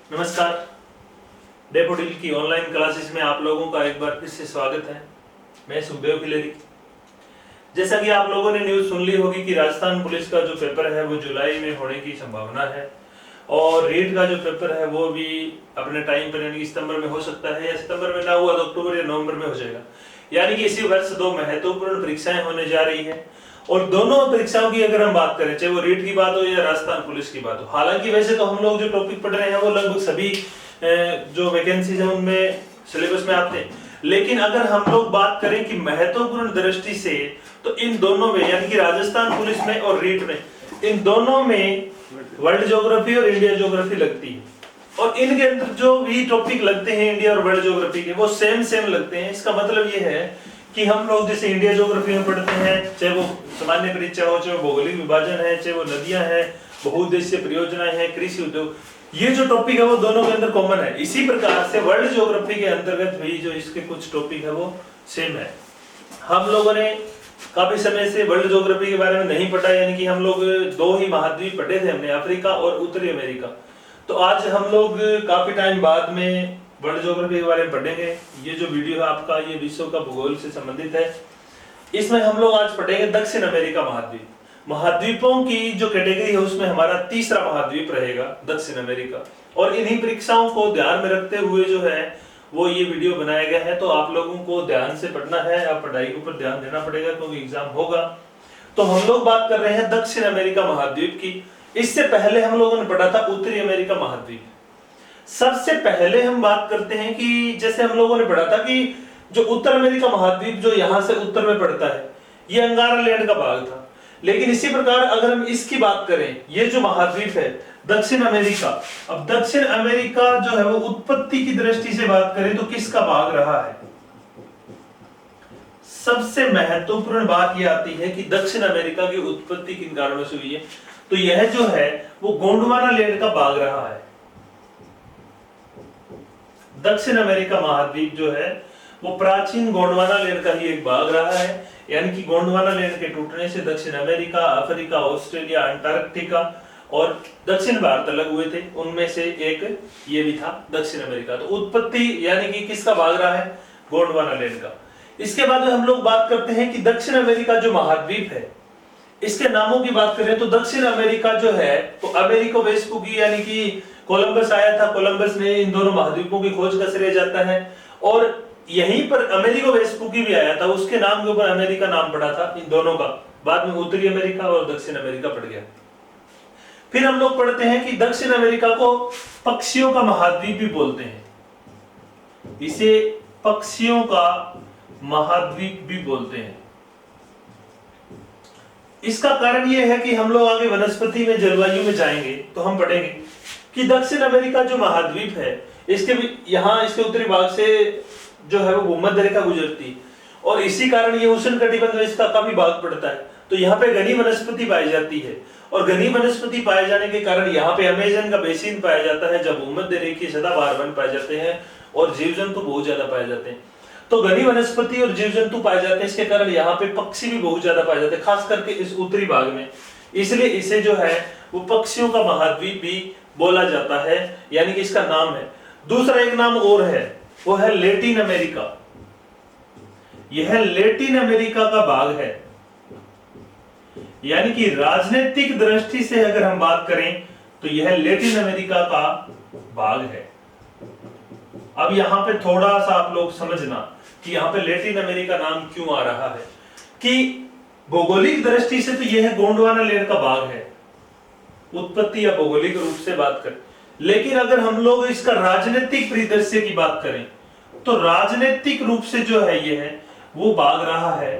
नमस्कार। डेफोडिल की online classes में आप लोगों का एक बार फिर से स्वागत है। मैं सुखदेव खिलेरी। जैसा कि आप लोगों ने न्यूज़ सुन ली होगी कि राजस्थान पुलिस का जो पेपर है वो जुलाई में होने की संभावना है और रीट का जो पेपर है वो भी अपने टाइम पर यानी कि सितंबर में हो सकता है, या सितंबर में ना हुआ तो अक्टूबर या नवंबर में हो जाएगा। यानी कि इसी वर्ष दो महत्वपूर्ण परीक्षाएं होने जा रही है और दोनों परीक्षाओं की अगर हम बात करें, चाहे वो रीट की बात हो या राजस्थान पुलिस की बात हो, हालांकि वैसे तो हम लोग जो टॉपिक पढ़ रहे हैं वो लगभग सभी जो वैकेंसीज है उनमें सिलेबस में आते हैं, लेकिन अगर हम लोग बात करें कि महत्वपूर्ण दृष्टि से तो इन दोनों में यानी कि राजस्थान पुलिस में और रीट में, इन दोनों में वर्ल्ड ज्योग्राफी और इंडिया ज्योग्राफी लगती है और इनके अंदर जो भी टॉपिक लगते हैं इंडिया और वर्ल्ड ज्योग्राफी के वो सेम लगते हैं। इसका मतलब ये है कि हम लोग जैसे इंडिया ज्योग्राफी में पढ़ते हैं, चाहे वो सामान्य परीक्षा हो, चाहे वो भौगोलिक विभाजन है, चाहे वो नदियां हैं, बहुउद्देशीय परियोजनाएं हैं, कृषि उद्योग, ये जो टॉपिक है वो दोनों के अंदर कॉमन है। इसी प्रकार से वर्ल्ड ज्योग्राफी के अंतर्गत भी जो इसके कुछ टॉपिक है वो सेम है। हम लोगों ने काफी समय से वर्ल्ड ज्योग्राफी के बारे में नहीं पढ़ा, यानी कि हम लोग दो ही महाद्वीप पढ़े थे हमने, अफ्रीका और उत्तरी अमेरिका। तो आज हम लोग काफी टाइम बाद में वर्ल्ड ज्योग्राफी के बारे में पढ़ेंगे। ये जो वीडियो है आपका ये विश्व का भूगोल से संबंधित है। इसमें हम लोग आज पढ़ेंगे दक्षिण अमेरिका महाद्वीप। महाद्वीपों की जो कैटेगरी है उसमें हमारा तीसरा महाद्वीप रहेगा दक्षिण अमेरिका, और इन्हीं परीक्षाओं को ध्यान में रखते हुए जो है वो ये वीडियो बनाया गया है। तो आप लोगों को ध्यान से पढ़ना है, आप पढ़ाई के ऊपर ध्यान देना पड़ेगा क्योंकि एग्जाम होगा। तो हम लोग बात कर रहे हैं दक्षिण अमेरिका महाद्वीप की। इससे पहले हम लोगों ने पढ़ा था उत्तरी अमेरिका महाद्वीप। सबसे पहले हम बात करते हैं कि जैसे हम लोगों ने पढ़ा था कि जो उत्तर अमेरिका महाद्वीप जो यहां से उत्तर में पड़ता है ये अंगारा लैंड का भाग था, लेकिन इसी प्रकार अगर हम इसकी बात करें, ये जो महाद्वीप है दक्षिण अमेरिका, अब दक्षिण अमेरिका जो है वो उत्पत्ति की दृष्टि से बात करें तो किसका भाग रहा है? सबसे महत्वपूर्ण बात यह आती है कि दक्षिण अमेरिका की उत्पत्ति किन कारणों से हुई है, तो यह जो है वो गोंडवाना लैंड का भाग रहा है। दक्षिण अमेरिका महाद्वीप जो है वो प्राचीन गोंडवाना लैंड का ही एक भाग रहा है, यानी कि गोंडवाना लैंड के टूटने से दक्षिण अमेरिका, अफ्रीका, ऑस्ट्रेलिया, अंटार्कटिका और दक्षिण भारत अलग हुए थे, उनमें से एक ये भी था दक्षिण अमेरिका। तो उत्पत्ति यानी कि किसका भाग रहा है? गोंडवाना लैंड का। इसके बाद हम लोग बात करते हैं कि दक्षिण अमेरिका जो महाद्वीप है इसके नामों की बात करें तो दक्षिण अमेरिका जो है तो अमेरिको वेस्पुकी यानी कि कोलंबस आया था, कोलंबस ने इन दोनों महाद्वीपों की खोज का श्रेय जाता है, और यहीं पर अमेरिको वेस्पुकी भी आया था, उसके नाम के ऊपर अमेरिका नाम पड़ा था इन दोनों का। बाद में उत्तरी अमेरिका और दक्षिण अमेरिका पड़ गया। फिर हम लोग पढ़ते हैं कि दक्षिण अमेरिका को पक्षियों का महाद्वीप भी बोलते हैं, इसे पक्षियों का महाद्वीप भी बोलते हैं। इसका कारण यह है कि हम लोग आगे वनस्पति में, जलवायु में जाएंगे तो हम पढ़ेंगे कि दक्षिण अमेरिका जो महाद्वीप है इसके यहाँ इसके उत्तरी भाग से जो है वो भूमध्य रेखा गुजरती और इसी कारण ये उष्णकटिबंध में इसका काफी भाग पड़ता है। तो यहाँ पे घनी वनस्पति पाई जाती है और घनी वनस्पति पाए जाने के कारण यहाँ पे अमेजन का बेसिन पाया जाता है, जब भूमध्य रेखीय सदाबहार वन पाए जाते हैं और जीव जंतु बहुत ज्यादा पाए जाते हैं। तो घनी वनस्पति और जीव जंतु पाए जाते हैं, इसके कारण यहाँ पे पक्षी भी बहुत ज्यादा पाए जाते हैं, खास करके इस उत्तरी भाग में। इसलिए इसे जो है वो पक्षियों का महाद्वीप भी बोला जाता है, यानी कि इसका नाम है। दूसरा एक नाम और है, वो है लैटिन अमेरिका। यह लैटिन अमेरिका का भाग है, यानी कि राजनीतिक दृष्टि से अगर हम बात करें तो यह लैटिन अमेरिका का भाग है। अब यहां पे थोड़ा सा आप लोग समझना कि यहां पे लैटिन अमेरिका नाम क्यों आ रहा है, कि भौगोलिक दृष्टि से तो यह गोंडवाना लैंड का भाग है उत्पत्ति या भौगोलिक रूप से बात करें, लेकिन अगर हम लोग इसका राजनीतिक परिदृश्य की बात करें तो राजनीतिक रूप से जो है ये है वो भाग रहा है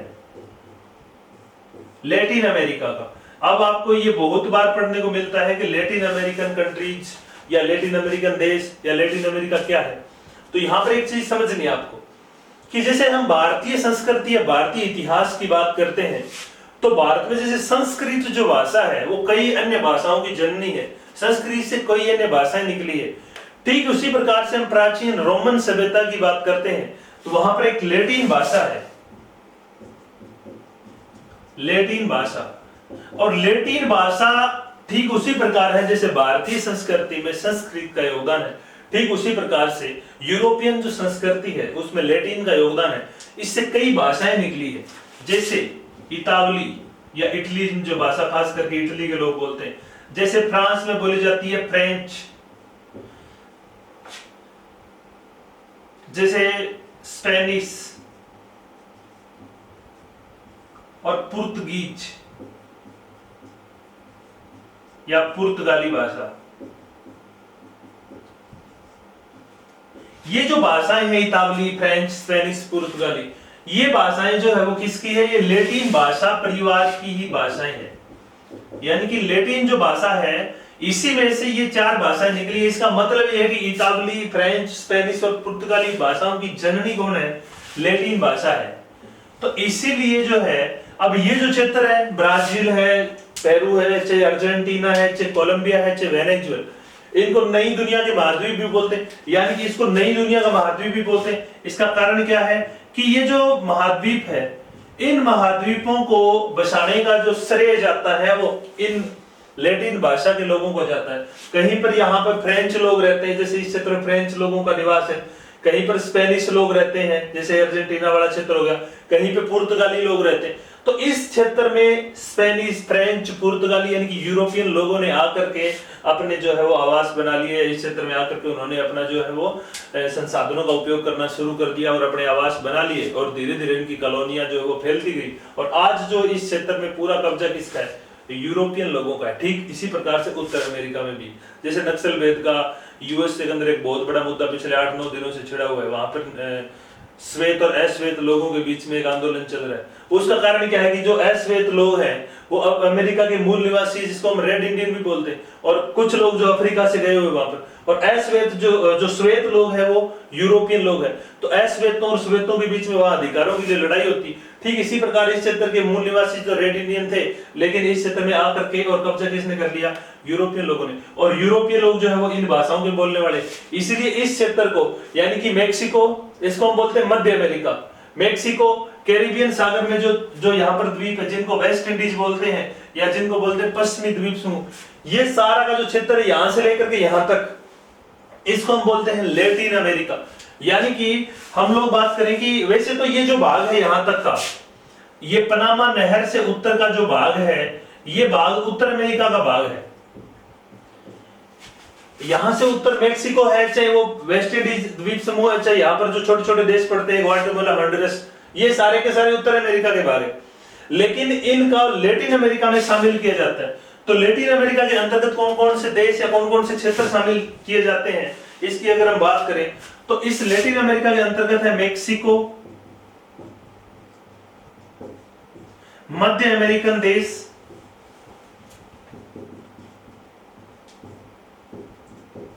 लैटिन अमेरिका का। अब आपको ये बहुत बार पढ़ने को मिलता है कि लैटिन अमेरिकन कंट्रीज या लैटिन अमेरिकन देश या लैटिन अमेरिका क्या है। तो यहां पर एक चीज समझनी है आपको कि जैसे हम भारतीय संस्कृति या भारतीय इतिहास की बात करते हैं तो भारत में जैसे संस्कृत जो भाषा है वो कई अन्य भाषाओं की जननी है, संस्कृत से कई अन्य भाषाएं निकली है। ठीक उसी प्रकार से हम प्राचीन रोमन सभ्यता की बात करते हैं तो वहां पर एक लैटिन भाषा है, लैटिन भाषा, और लैटिन भाषा ठीक उसी प्रकार है जैसे भारतीय संस्कृति में संस्कृत का योगदान है, ठीक उसी प्रकार से यूरोपियन जो संस्कृति है उसमें लैटिन का योगदान है। इससे कई भाषाएं निकली है, जैसे इतावली या इटली जो भाषा खास करके इटली के लोग बोलते हैं, जैसे फ्रांस में बोली जाती है फ्रेंच, जैसे स्पेनिश और पुर्तगीज या पुर्तगाली भाषा। ये जो भाषाएं हैं इतावली, फ्रेंच, स्पेनिश, पुर्तगाली, ये भाषाएं जो है वो किसकी है? ये लैटिन भाषा परिवार की ही भाषाएं हैं। यानी कि लैटिन जो भाषा है इसी में से ये चार भाषाएं निकली है। इसका मतलब ये है कि इतावली, फ्रेंच, स्पेनिश और पुर्तगाली भाषाओं की जननी कौन है? लैटिन भाषा है। तो इसीलिए जो है अब ये जो क्षेत्र है, ब्राजील है, पेरू है, चाहे अर्जेंटीना है, चाहे कोलंबिया है, चाहे वेनेजुएला, इनको नई दुनिया के महाद्वीप भी बोलते हैं, यानी कि इसको नई दुनिया का महाद्वीप भी बोलते हैं। इसका कारण क्या है कि ये जो महाद्वीप है, इन महाद्वीपों को बसाने का जो श्रेय जाता है वो इन लैटिन भाषा के लोगों को जाता है। कहीं पर यहाँ पर फ्रेंच लोग रहते हैं, जैसे इस क्षेत्र में फ्रेंच लोगों का निवास है, कहीं पर स्पेनिश लोग रहते हैं, जैसे अर्जेंटीना वाला क्षेत्र हो गया, कहीं पे पुर्तगाली लोग रहते हैं। तो इस क्षेत्र में स्पेनिश, फ्रेंच, पुर्तगाली यानी कि यूरोपियन लोगों ने आकर के अपने जो है वो आवास बना लिए। इस क्षेत्र में आकर के उन्होंने अपना जो है वो संसाधनों का उपयोग करना शुरू कर दिया और अपने आवास बना लिए, और धीरे धीरे इनकी कॉलोनियां जो है वो फैलती गई। और आज जो इस क्षेत्र में पूरा कब्जा किसका है? यूरोपियन लोगों का है। ठीक इसी प्रकार से उत्तर अमेरिका में भी, जैसे नक्सलवाद का यूएस के अंदर एक बहुत बड़ा मुद्दा पिछले 8-9 दिनों से छिड़ा हुआ है। वहां पर श्वेत और अश्वेत लोगों के बीच में एक आंदोलन चल रहा है। उसका कारण क्या है कि जो अश्वेत लोग हैं वो अब अमेरिका के मूल निवासी, जिसको हम रेड इंडियन भी बोलते हैं, और कुछ लोग जो अफ्रीका से गए हुए वहां पर, और अश्वेत जो श्वेत लोग हैं वो यूरोपियन लोग हैं। तो अश्वेतों और श्वेतों के बीच में वहां अधिकारों की लड़ाई होती। ठीक इसी प्रकार इस क्षेत्र के मूल निवासी जो रेड इंडियन थे, लेकिन इस क्षेत्र में आकर के और कब्जा किसने कर लिया? यूरोपियन लोगों ने। और यूरोपीय लोग जो है वो इन भाषाओं के बोलने वाले, इसलिए इस क्षेत्र को यानी कि मेक्सिको, इसको हम बोलते हैं मध्य अमेरिका, मेक्सिको, कैरिबियन सागर में जो यहाँ पर द्वीप है जिनको वेस्ट इंडीज बोलते हैं या जिनको बोलते हैं पश्चिमी द्वीप समूह, ये सारा का जो क्षेत्र है यहां से लेकर के यहां तक, इसको हम बोलते हैं लैटिन अमेरिका। यानी कि हम लोग बात करें कि वैसे तो ये जो भाग है यहां तक का, ये पनामा नहर से उत्तर का जो भाग है, ये भाग उत्तर अमेरिका का भाग है। यहां से उत्तर मेक्सिको है, चाहे वो वेस्ट इंडीज द्वीप समूह है, चाहे यहाँ पर जो छोटे छोटे देश पड़ते हैं ग्वाटेमाला, हॉन्डुरस, ये सारे के सारे उत्तर अमेरिका के भाग है। लेकिन इनका लैटिन अमेरिका में शामिल किया जाता है। तो लैटिन अमेरिका के अंतर्गत कौन कौन से देश या कौन कौन से क्षेत्र शामिल किए जाते हैं, इसकी अगर हम बात करें तो इस लैटिन अमेरिका के अंतर्गत है मेक्सिको, मध्य अमेरिकन देश,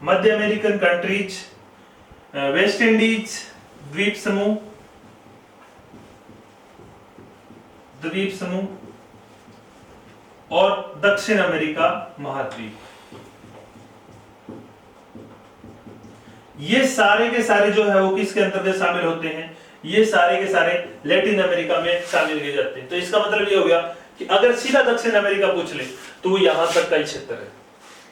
मध्य अमेरिकन कंट्रीज, वेस्ट इंडीज द्वीप समूह और दक्षिण अमेरिका महाद्वीप। ये सारे के सारे जो है वो किसके अंतर्गत शामिल होते हैं? ये सारे के सारे लैटिन अमेरिका में शामिल किए जाते हैं। तो इसका मतलब ये हो गया कि अगर सीधा दक्षिण अमेरिका पूछ ले तो वो यहां तक का ही क्षेत्र है,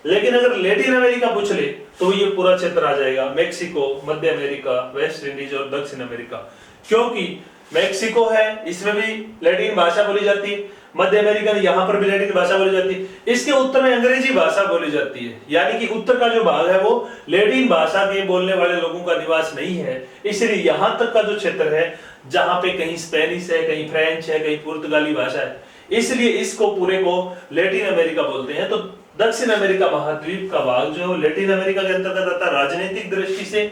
लेकिन अगर लैटिन अमेरिका पूछ ले तो ये पूरा क्षेत्र आ जाएगा, मेक्सिको, मध्य अमेरिका, वेस्ट इंडीज और दक्षिण अमेरिका। क्योंकि मेक्सिको है, इसमें भी लैटिन भाषा बोली जाती है, मध्य अमेरिका यहाँ पर भी लैटिन भाषा बोली जाती है, इसके उत्तर में अंग्रेजी भाषा बोली जाती है। यानी कि उत्तर का जो भाग है वो लैटिन भाषा के बोलने वाले लोगों का निवास नहीं है। इसलिए यहाँ तक का जो क्षेत्र है जहाँ पे कहीं स्पेनिश है, कहीं फ्रेंच है, कहीं पुर्तगाली भाषा है, इसलिए इसको पूरे को लैटिन अमेरिका बोलते हैं। तो दक्षिण अमेरिका महाद्वीप का भाग जो है लैटिन अमेरिका के अंतर्गत आता है। राजनीतिक दृष्टि से,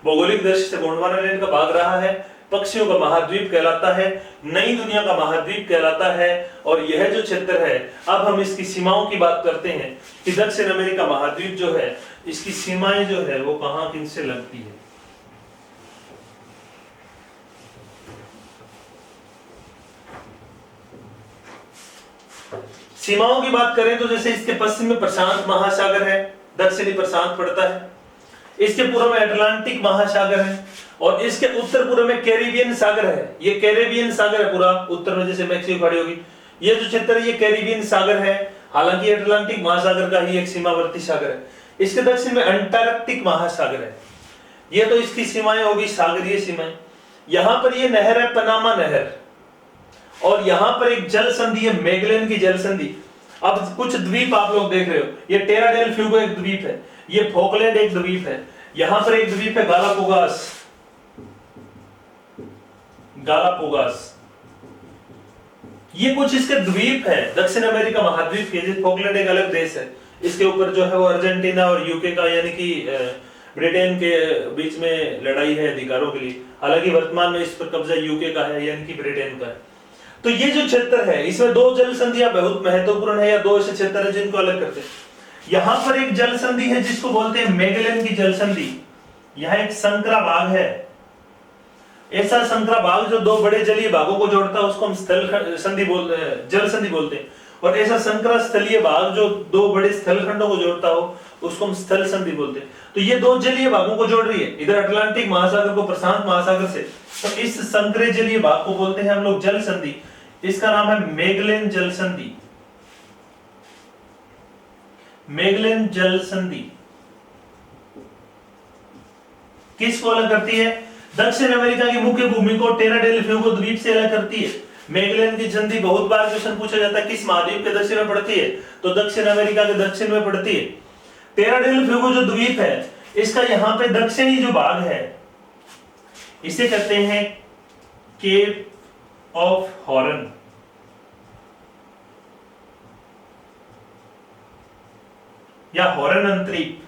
भौगोलिक दृष्टि से गोंडवाना लैंड का भाग रहा है, पक्षियों का महाद्वीप कहलाता है, नई दुनिया का महाद्वीप कहलाता है। और यह जो क्षेत्र है, अब हम इसकी सीमाओं की बात करते हैं कि दक्षिण अमेरिका महाद्वीप जो है इसकी सीमाएं जो है वो कहां किनसे लगती है। सीमाओं की बात करें तो जैसे इसके पश्चिम में प्रशांत महासागर है, दक्षिणी प्रशांत पड़ता है, इसके पूर्व में अटलांटिक महासागर है और इसके उत्तर पूर्व में कैरिबियन सागर है। ये कैरिबियन सागर है पूरा उत्तर में, जैसे मैक्सिको खड़ी होगी, ये जो क्षेत्र है ये कैरिबियन सागर है। हालांकि अटलांटिक महासागर का ही एक सीमावर्ती सागर है। इसके दक्षिण में अंटार्कटिक महासागर है। ये तो इसकी सीमाएं होगी, सागरीय सीमाएं। यहां पर ये नहर है पनामा नहर, और यहां पर एक जल संधि है, मैगेलन की जल संधि। अब कुछ द्वीप आप लोग देख रहे हो, ये टेरा डेल फ्यूगो एक द्वीप है, ये फोकलैंड एक द्वीप है, यहां पर एक द्वीप है गालापागोस, गालापागोस। ये कुछ इसके द्वीप है दक्षिण अमेरिका महाद्वीप के। फोकलैंड एक अलग देश है, इसके ऊपर जो है वो अर्जेंटीना और यूके का यानी कि ब्रिटेन के बीच में लड़ाई है अधिकारों के लिए। हालांकि वर्तमान में इस पर कब्जा यूके का है यानी कि ब्रिटेन का है। तो ये जो क्षेत्र है इसमें दो जल संधियां बहुत महत्वपूर्ण है, या दो ऐसे क्षेत्र है जिनको अलग करते हैं। यहां पर एक जल संधि है जिसको बोलते हैं मैगेलन की जल संधि। यहां एक संकरा भाग है, ऐसा संकरा भाग जो दो बड़े जलीय भागों को जोड़ता है उसको हम स्थल संधि बोलते हैं, जल संधि बोलते हैं। और ऐसा संकरा स्थलीय भाग जो दो बड़े स्थल खंडों को जोड़ता हो उसको हम स्थल संधि बोलते हैं। तो ये दो जलीय भागों को जोड़ रही है, इधर अटलांटिक महासागर को प्रशांत महासागर से। तो इस संकरे जलीय भाग को बोलते हैं हम लोग जल संधि। इसका नाम है मैगेलन जल संधि। मैगेलन जल संधि किसको अलग करती है? दक्षिण अमेरिका की मुख्य भूमि को टेरा डेल फ्यूगो द्वीप से अलग करती है। मैगेलन की संधि बहुत बार क्वेश्चन पूछा जाता है किस महाद्वीप के दक्षिण में पड़ती है, तो दक्षिण अमेरिका के दक्षिण में पड़ती है। टेरा डेल फ्यूगो जो द्वीप है इसका यहां पे दक्षिणी जो भाग है इसे कहते हैं केप ऑफ हॉर्न, या हॉर्न अंतरीप।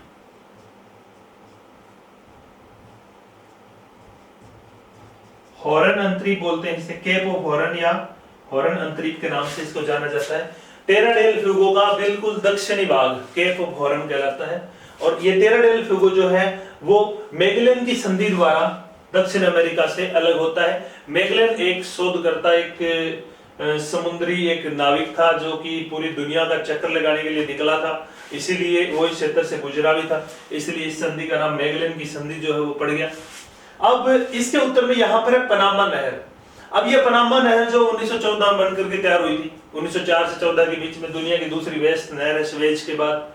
हॉर्न अंतरीप बोलते हैं इसे, केप ऑफ हॉर्न या हॉर्न अंतरीप के नाम से इसको जाना जाता है। टेरा डेल फ्यूगो का बिल्कुल दक्षिणी भाग केप ऑफ हॉर्न कहलाता है। और ये टेरा डेल फ्यूगो जो है वो मैगेलन की संधि द्वारा दक्षिण अमेरिका से अलग होता है। मैगेलन एक शोधकर्ता, एक समुद्री एक नाविक था जो कि पूरी दुनिया का चक्कर लगाने के लिए निकला था, इसीलिए वो इस क्षेत्र से गुजरा भी था, इसलिए इस संधि का नाम मैगेलन की संधि जो है वो पड़ गया। अब इसके उत्तर में यहाँ पर है पनामा नहर। अब ये पनामा नहर जो 1914 में बनकर के तैयार हुई थी, 1904 से 14 के बीच में दुनिया की दूसरी व्यस्त नहर है स्वेज के बाद।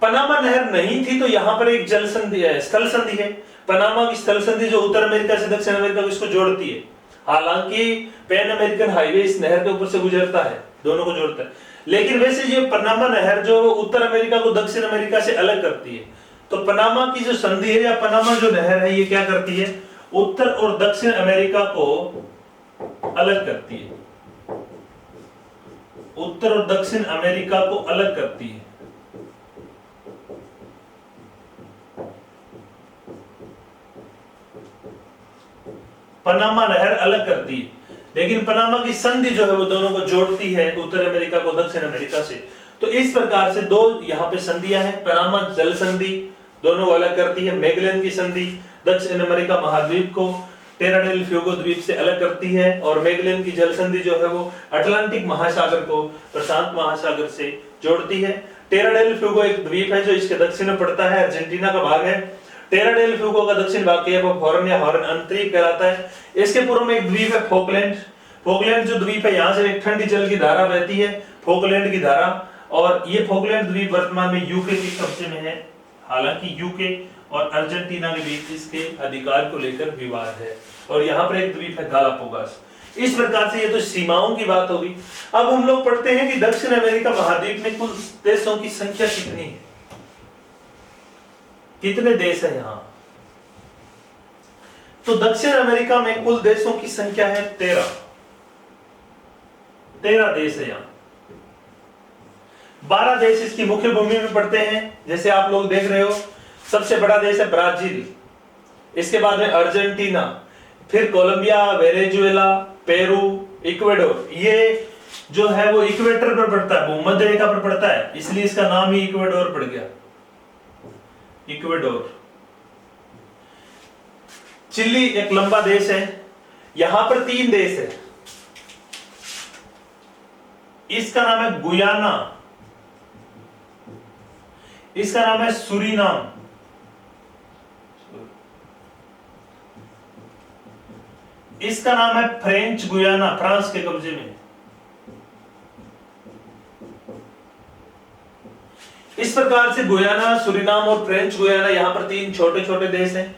पनामा नहर नहीं थी तो यहाँ पर एक जल संधि है, स्थल संधि है। पनामा की स्थल संधि जो उत्तर अमेरिका से दक्षिण अमेरिका को इसको जोड़ती है। हालांकि पैन अमेरिकन हाईवे इस नहर के ऊपर से गुजरता है, दोनों को जोड़ता है, लेकिन वैसे ये पनामा नहर जो उत्तर अमेरिका को दक्षिण अमेरिका से अलग करती है। तो पनामा की जो संधि है या पनामा जो नहर है ये क्या करती है? उत्तर और दक्षिण अमेरिका को अलग करती है, उत्तर और दक्षिण अमेरिका को अलग करती है। पनामा नहर अलग करती है, लेकिन पनामा की संधि जो है वो दोनों को जोड़ती है, उत्तर अमेरिका को दक्षिण अमेरिका से। तो इस प्रकार से दो यहाँ पे संधियां हैं। पनामा जल संधि दोनों अलग करती है, मैगेलन की संधि दक्षिण अमेरिका महाद्वीप को टेरा डेल फ्यूगो द्वीप से अलग करती है, और मैगेलन की जल संधि जो है वो अटलांटिक महासागर को प्रशांत महासागर से जोड़ती है। टेरा डेल फ्यूगो एक द्वीप है जो इसके दक्षिण में पड़ता है, अर्जेंटीना का भाग है। टेरा डेल फ्यूगो का दक्षिण भाग केप ऑफ हॉर्न या हॉर्न अंतरीप कहलाता है। इसके पूर्व में एक द्वीप है फोकलैंड। फोकलैंड जो द्वीप है यहाँ से एक ठंडी जल की धारा बहती है, फोकलैंड की धारा, और ये फोकलैंड द्वीप वर्तमान में यूके के कब्जे में है। हालांकि यूके और अर्जेंटीना के बीच इसके अधिकार को लेकर विवाद है। और यहाँ पर एक द्वीप है गालापागोस। इस प्रकार से ये तो सीमाओं की बात होगी। अब हम लोग पढ़ते हैं कि दक्षिण अमेरिका महाद्वीप में कुल देशों की संख्या कितनी है, कितने देश है यहाँ? तो दक्षिण अमेरिका में कुल देशों की संख्या है 13 देश है यहाँ। 12 देश इसकी मुख्य भूमि में पड़ते हैं, जैसे आप लोग देख रहे हो। सबसे बड़ा देश है ब्राजील, इसके बाद में अर्जेंटीना, फिर कोलंबिया, वेनेजुएला, पेरू, इक्वेडोर। ये जो है वो इक्वेटर पर पड़ता है, भूमध्य रेखा पर पड़ता है, इसलिए इसका नाम ही इक्वेडोर पड़ गया, इक्वेडोर। चिली एक लंबा देश है, यहां पर 3 देश है, इसका नाम है गुयाना, इसका नाम है सूरीनाम, इसका नाम है फ्रेंच गुयाना, फ्रांस के कब्जे में। प्रकार से गुयाना, सुरिनाम और फ्रेंच गुयाना, यहाँ पर तीन छोटे छोटे देश हैं।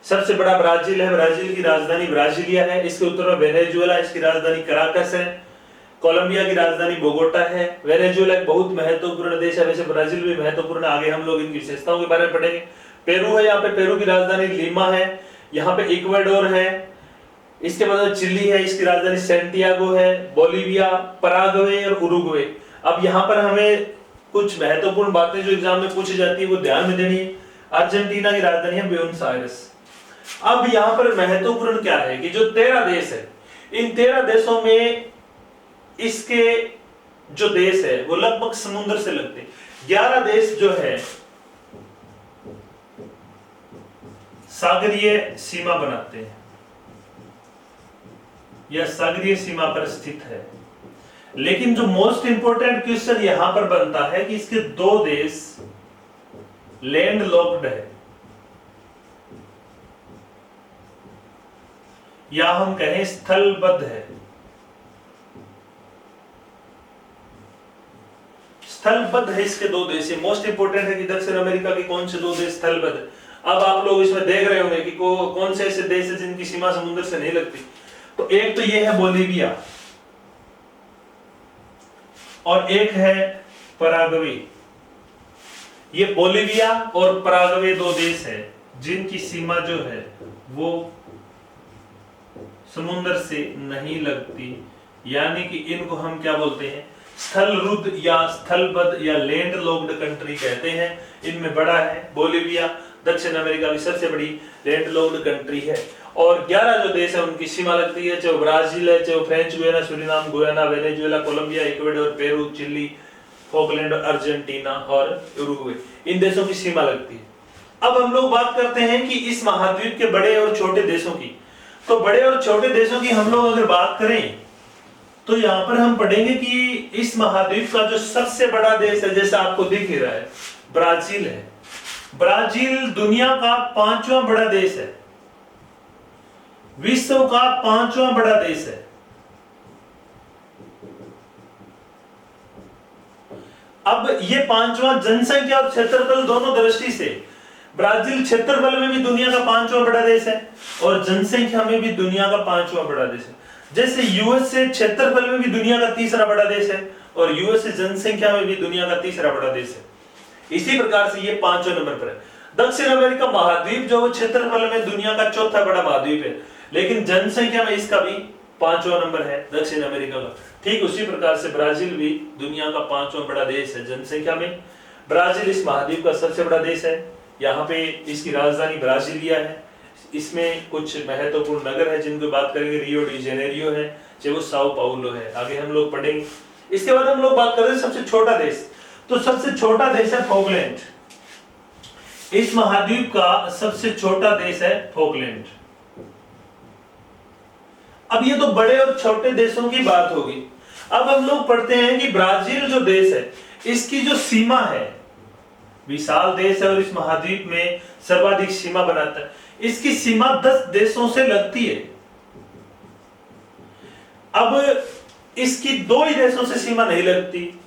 सबसे बड़ा ब्राजील है, ब्राजील की राजधानी ब्राजीलिया है। इसके उत्तर में वेनेजुएला, इसकी राजधानी कराकस है। कोलंबिया की राजधानी बोगोटा है। वेनेजुएला एक बहुत महत्वपूर्ण देश है, वैसे ब्राजील भी महत्वपूर्ण, आगे हम लोग इनकी विशेषताओं के बारे में पढ़ेंगे। पेरू है, यहाँ पे पेरू की राजधानी लीमा है। यहाँ पे इक्वाडोर है, इसके बाद चिली है, इसकी राजधानी सैंटियागो है। बोलीविया, पराग्वे और उरुग्वे। अब यहाँ पर हमें कुछ महत्वपूर्ण बातें जो एग्जाम में पूछी जाती है वो ध्यान में देनी है। अर्जेंटीना की राजधानी है ब्यूनस आयर्स। अब यहाँ पर महत्वपूर्ण क्या है कि जो 13 देश है, इन 13 देशों में इसके जो देश है वो लगभग समुद्र से लगते हैं। 11 देश जो है सागरीय सीमा बनाते हैं या सागरीय सीमा पर स्थित है। लेकिन जो मोस्ट इंपोर्टेंट क्वेश्चन यहां पर बनता है कि इसके 2 देश लैंड लॉक्ड है या हम कहें स्थलबद्ध है। स्थलबद्ध है इसके 2 देश। मोस्ट इंपोर्टेंट है कि दक्षिण अमेरिका के कौन से 2 देश स्थलबद्ध है। अब आप लोग इसमें देख रहे होंगे कि कौन से ऐसे देश है जिनकी सीमा समुद्र से नहीं लगती। तो एक तो ये है बोलीविया और एक है पराग्वे। ये बोलीविया और पराग्वे 2 देश है जिनकी सीमा जो है वो समुद्र से नहीं लगती, यानी कि इनको हम क्या बोलते हैं, स्थलरुद्ध या स्थलबद्ध या लैंड लॉक्ड कंट्री कहते हैं। इनमें बड़ा है बोलीविया, दक्षिण अमेरिका की सबसे बड़ी लैंड लॉक्ड कंट्री है। और 11 जो देश है उनकी सीमा लगती है, चाहे ब्राजील है, चाहे French Guiana, Suriname, Guyana, Venezuela, Colombia, Ecuador, Peru, Chile, Falkland, Argentina और उरुग्वे, इन देशों की सीमा लगती है। अब हम लोग बात करते हैं कि इस महाद्वीप के बड़े और छोटे देशों की। तो बड़े और छोटे देशों की हम लोग अगर बात करें तो यहां पर हम पढ़ेंगे कि इस महाद्वीप का जो सबसे बड़ा देश है, जैसा आपको दिख ही रहा है, ब्राजील है। ब्राजील दुनिया का 5वां बड़ा देश है, विश्व का 5वां बड़ा देश है। अब ये 5वां जनसंख्या और क्षेत्रफल दोनों दृष्टि से ब्राजील क्षेत्रफल में भी दुनिया का 5वां बड़ा देश है और जनसंख्या में भी दुनिया का 5वां बड़ा देश है। जैसे यूएसए क्षेत्रफल में भी दुनिया का 3रा बड़ा देश है और यूएसए जनसंख्या में भी दुनिया का 3रा बड़ा देश है। इसी प्रकार से ये 5वें नंबर पर है। दक्षिण अमेरिका महाद्वीप जो है क्षेत्रफल में दुनिया का 4था बड़ा महाद्वीप है, लेकिन जनसंख्या में इसका भी 5वां नंबर है दक्षिण अमेरिका का। ठीक उसी प्रकार से ब्राजील भी दुनिया का 5वां बड़ा देश है जनसंख्या में। ब्राजील इस महाद्वीप का सबसे बड़ा देश है। यहाँ पे इसकी राजधानी ब्राजीलिया है। इसमें कुछ महत्वपूर्ण नगर है जिनको बात करेंगे, रियो डी जेनेरियो है, चाहे वो साओ पाउलो है, आगे हम लोग पढ़ेंगे। इसके बाद हम लोग बात कर रहे हैं सबसे छोटा देश। तो सबसे छोटा देश है फॉकलैंड। इस महाद्वीप का सबसे छोटा देश है फॉकलैंड। अब ये तो बड़े और छोटे देशों की बात होगी। अब हम लोग पढ़ते हैं कि ब्राजील जो देश है इसकी जो सीमा है, विशाल देश है और इस महाद्वीप में सर्वाधिक सीमा बनाता है। इसकी सीमा 10 देशों से लगती है। अब इसकी 2 ही देशों से सीमा नहीं लगती,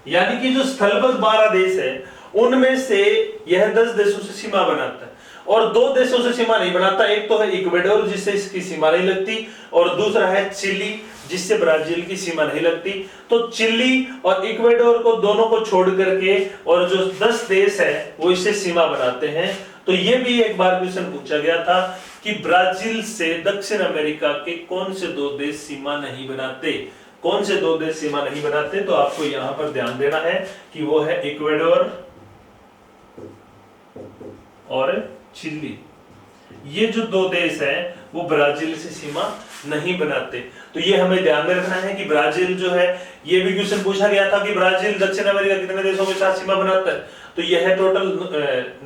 यानी कि जो स्थलबद्ध 12 देश है उनमें से यह 10 देशों से सीमा बनाता है और 2 देशों से सीमा नहीं बनाता। एक तो है इक्वाडोर जिससे इसकी सीमा नहीं लगती और दूसरा है चिली जिससे ब्राजील की सीमा नहीं लगती। तो चिली और इक्वाडोर को दोनों को छोड़ करके और जो 10 देश है वो इससे सीमा बनाते हैं। तो ये भी एक बार क्वेश्चन पूछा गया था कि ब्राजील से दक्षिण अमेरिका के कौन से 2 देश सीमा नहीं बनाते, कौन से 2 देश सीमा नहीं बनाते। तो आपको यहां पर ध्यान देना है कि वो है इक्वाडोर और चिली। ये जो 2 देश हैं वो ब्राजील से सीमा नहीं बनाते। तो ये हमें ध्यान में रखना है कि ब्राजील जो है, ये भी क्वेश्चन पूछा गया था कि ब्राजील दक्षिण अमेरिका कितने देशों के साथ सीमा बनाता है। तो यह है टोटल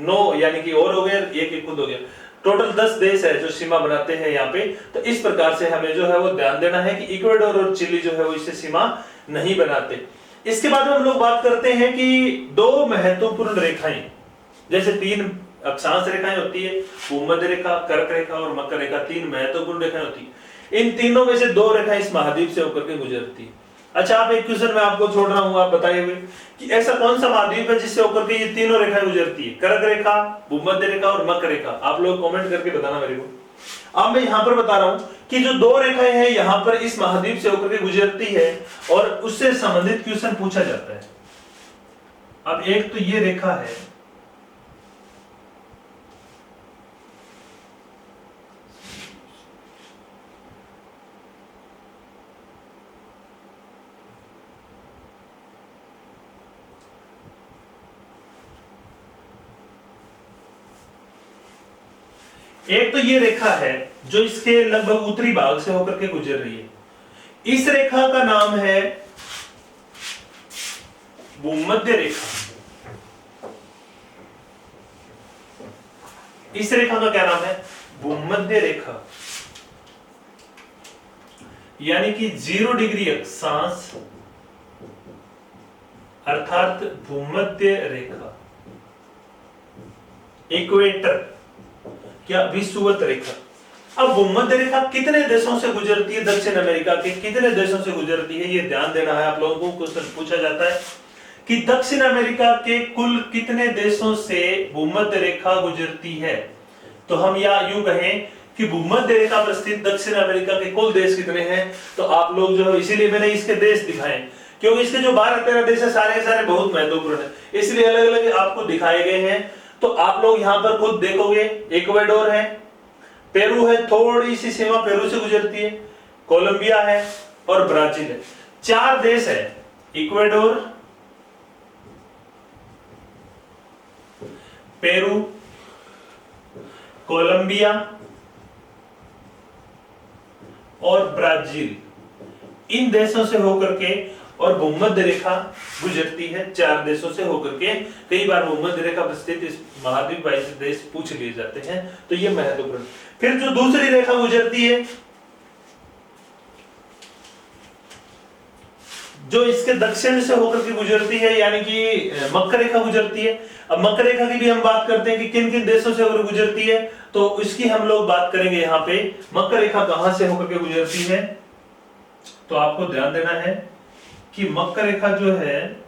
9, यानी कि और हो गया, एक खुद हो गया, टोटल 10 देश है जो सीमा बनाते हैं यहाँ पे। तो इस प्रकार से हमें जो है वो ध्यान देना है कि इक्वाडोर और चिली जो है वो इससे सीमा नहीं बनाते। इसके बाद हम लोग बात करते हैं कि 2 महत्वपूर्ण रेखाएं, जैसे 3 अक्षांश रेखाएं होती है, भूमध्य रेखा, कर्क रेखा और मकर रेखा, 3 महत्वपूर्ण रेखाएं होती है। इन तीनों में से 2 रेखाएं इस महाद्वीप से होकर के गुजरती है। अच्छा, आप एक क्वेश्चन मैं आपको छोड़ रहा हूं, आप बताइए हुए कि ऐसा कौन सा महाद्वीप है जिससे होकर के ये तीनों रेखाएं गुजरती है, कर्क रेखा, भूमध्य रेखा और मकर रेखा। आप लोग कमेंट करके बताना मेरे को। अब मैं यहां पर बता रहा हूं कि जो दो रेखाएं हैं यहां पर इस महाद्वीप से होकर के गुजरती है और उससे संबंधित क्वेश्चन पूछा जाता है। अब एक तो ये रेखा है, एक तो ये रेखा है जो इसके लगभग उत्तरी भाग से होकर के गुजर रही है। इस रेखा का नाम है भूमध्य रेखा। इस रेखा का क्या नाम है? भूमध्य रेखा, यानी कि 0 डिग्री अक्षांश अर्थात भूमध्य रेखा, इक्वेटर, क्या विषुवत रेखा। अब भूमध्य रेखा कितने देशों से गुजरती है? दक्षिण अमेरिका के कितने देशों से गुजरती है? ये ध्यान देना है आप लोगों को। क्वेश्चन पूछा जाता है कि दक्षिण अमेरिका के कुल कितने देशों से भूमध्य रेखा गुजरती है। तो हम या यूं कहें कि भूमध्य रेखा पर स्थित दक्षिण अमेरिका के कुल देश कितने हैं, तो आप लोग जो है, इसीलिए मैंने इसके देश दिखाए क्योंकि इसके जो 12-13 देश है सारे के सारे बहुत महत्वपूर्ण है, इसलिए अलग अलग आपको दिखाए गए हैं। तो आप लोग यहां पर खुद देखोगे, इक्वाडोर है, पेरू है, थोड़ी सी सीमा पेरू से गुजरती है, कोलंबिया है और ब्राजील है। 4 देश है, इक्वाडोर, पेरू, कोलंबिया और ब्राजील। इन देशों से होकर के और भूमध्य रेखा गुजरती है 4 देशों से होकर के। कई बार भूमध्य रेखा पर स्थित इस महाद्वीप वाले देश पूछ लिए जाते हैं, तो ये महत्वपूर्ण। फिर जो दूसरी रेखा गुजरती है, जो इसके दक्षिण से होकर के गुजरती है, यानी कि मकर रेखा गुजरती है। अब मकर रेखा की भी हम बात करते हैं कि किन किन देशों से होकर गुजरती है, तो इसकी हम लोग बात करेंगे यहाँ पे। मकर रेखा कहां से होकर के गुजरती है, तो आपको ध्यान देना है कि मकर रेखा जो है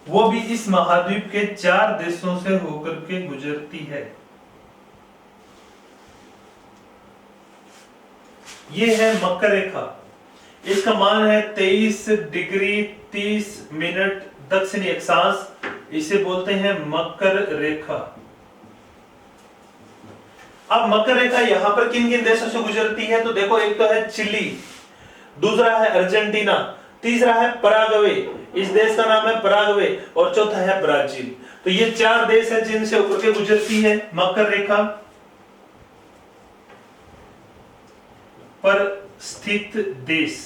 वो भी इस महाद्वीप के 4 देशों से होकर के गुजरती है। ये है मकर रेखा, इसका मान है 23 डिग्री 30 मिनट दक्षिणी अक्षांश, इसे बोलते हैं मकर रेखा। अब मकर रेखा यहां पर किन किन देशों से गुजरती है, तो देखो, एक तो है चिली, दूसरा है अर्जेंटीना, तीसरा है पराग्वे, इस देश का नाम है पराग्वे, और चौथा है ब्राजील। तो ये 4 देश हैं जिनसे होकर के गुजरती है मकर रेखा पर स्थित देश।